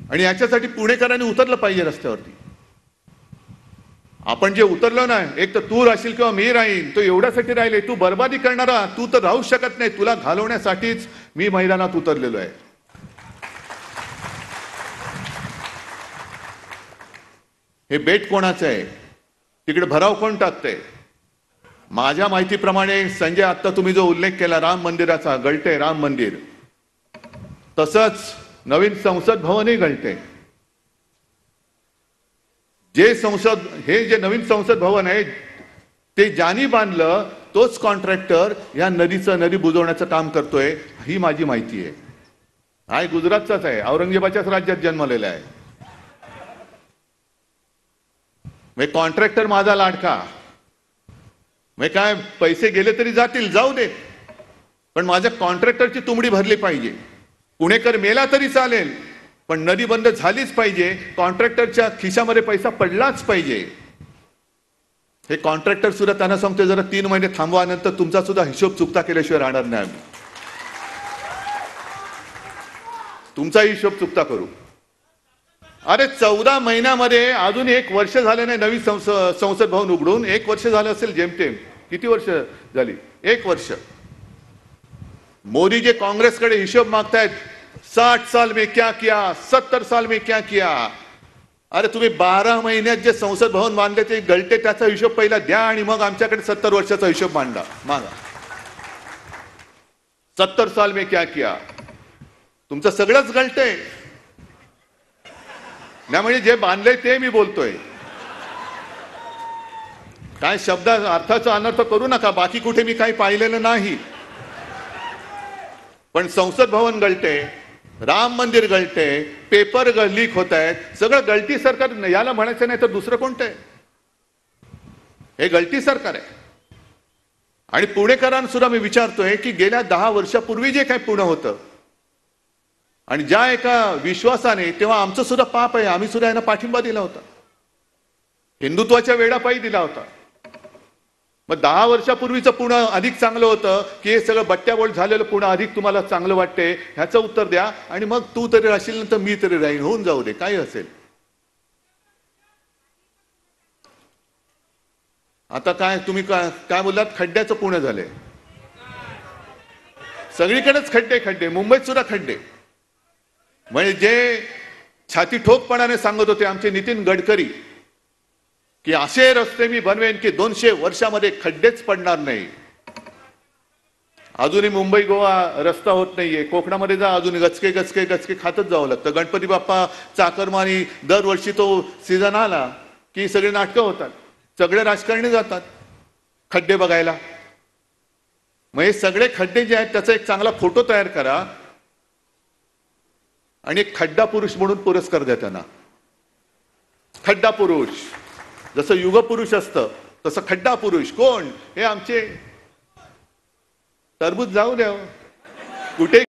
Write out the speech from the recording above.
आणि याच्यासाठी पुणेकरांनी उतरलं पाहिजे रस्त्यावरती. आपण जे उतरलो ना, एक तर तू राहशील किंवा मी राहीन, तो एवढ्यासाठी राहिले. तू बर्बादी करणारा, तू तर राहू शकत नाही. तुला घालवण्यासाठीच मी मैदानात उतरलेलो आहे. हे बेट कोणाचं आहे? तिकडे भराव कोण टाकतंय? माझ्या माहितीप्रमाणे संजय, आता तुम्ही जो उल्लेख केला राम मंदिराचा, गळते राम मंदिर, तसंच नवीन संसद भवनही गळते. हे जे नवीन संसद भवन आहे ते ज्यांनी बांधलं तोच कॉन्ट्रॅक्टर या नदी बुजवण्याचं काम करतोय, ही माझी माहिती आहे. हा गुजरातचाच आहे, औरंगजेबाच्याच राज्यात जन्मलेला आहे. कॉन्ट्रॅक्टर माझा लाडका. काय पैसे गेले तरी जातील, जाऊ दे, पण माझ्या कॉन्ट्रॅक्टरची तुंबडी भरली पाहिजे. पुणेकर मेला तरी चालेल, पण नदी बंद झालीच पाहिजे. कॉन्ट्रॅक्टरच्या खिशामध्ये पैसा पडलाच पाहिजे. हे कॉन्ट्रॅक्टर सुद्धा त्यांना सांगतोय, जरा 3 महिने थांबवा, नंतर तुमचा सुद्धा हिशोब चुकता केल्याशिवाय राहणार नाही आम्ही. तुमचा हिशोब चुकता करू. अरे 14 महिन्यामध्ये अजून 1 वर्ष झाले नाही नवीन संसद भवन उघडून. 1 वर्ष झालं असेल जेमतेम. किती वर्ष झाली? 1 वर्ष. मोदी जे काँग्रेसकडे हिशोब मागतायत, 60 साल में क्या किया, 70 साल में क्या किया. अरे तुम्ही 12 महिन्यात जे संसद भवन बांधले ते गळते, त्याचा हिशोब पहिला द्या आणि मग आमच्याकडे 70 वर्षाचा हिशोब मागा. 70 साल में क्या किया. तुमचं सगळंच गळतंय. नाही म्हणजे जे बांधले ते मी बोलतोय. काय शब्द अर्थाचा अनर्थ करू नका. बाकी कुठे मी काही पाहिलेलं नाही. पण संसद भवन गळते, राम मंदिर गळते, पेपर लीक होत आहेत. सगळं गळती सरकार. याला म्हणायचं नाही तर दुसरं कोणतं आहे? हे गळती सरकार आहे. आणि पुणेकरांना सुद्धा मी विचारतोय की गेल्या 10 वर्षापूर्वी जे काही पुणे होतं आणि ज्या एका विश्वासाने, तेव्हा आमचं सुद्धा पाप आहे, आम्ही सुद्धा यांना पाठिंबा दिला होता, हिंदुत्वाच्या वेडापायी दिला होता. मग 10 वर्षापूर्वीचं पुणे अधिक चांगलं होतं की हे सगळं बट्ट्याबोळ झालेलं पुणे अधिक तुम्हाला चांगलं वाटते? ह्याचं उत्तर द्या. आणि मग तू तरी राहशील तर मी तरी राहीन, होऊन जाऊ दे, काही असेल. आता काय तुम्ही काय बोललात? खड्ड्याचं पुणे झालंय. सगळीकडेच खड्डे. मुंबईत सुद्धा खड्डे. म्हणजे जे छाती ठोकपणाने सांगत होते आमचे नितीन गडकरी की असे रस्ते मी बनवेन की 200 वर्षामध्ये खड्डेच पडणार नाही. अजूनही मुंबई गोवा रस्ता होत नाहीये. कोकणामध्ये जा, अजून गचके खातच जावं लागतं. गणपती बाप्पा चाकरमानी दरवर्षी तो सीझन आला की सगळे नाटकं होतात. सगळे राजकारणी जातात खड्डे बघायला. मग हे सगळे खड्डे जे आहेत त्याचा एक चांगला फोटो तयार करा आणि एक खड्डा पुरुष म्हणून पुरस्कार द्या त्यांना. खड्डा पुरुष. जसं युग पुरुष असतं तसं खड्डा पुरुष कोण? हे आमचे टरबूज जाऊ द्या कुठे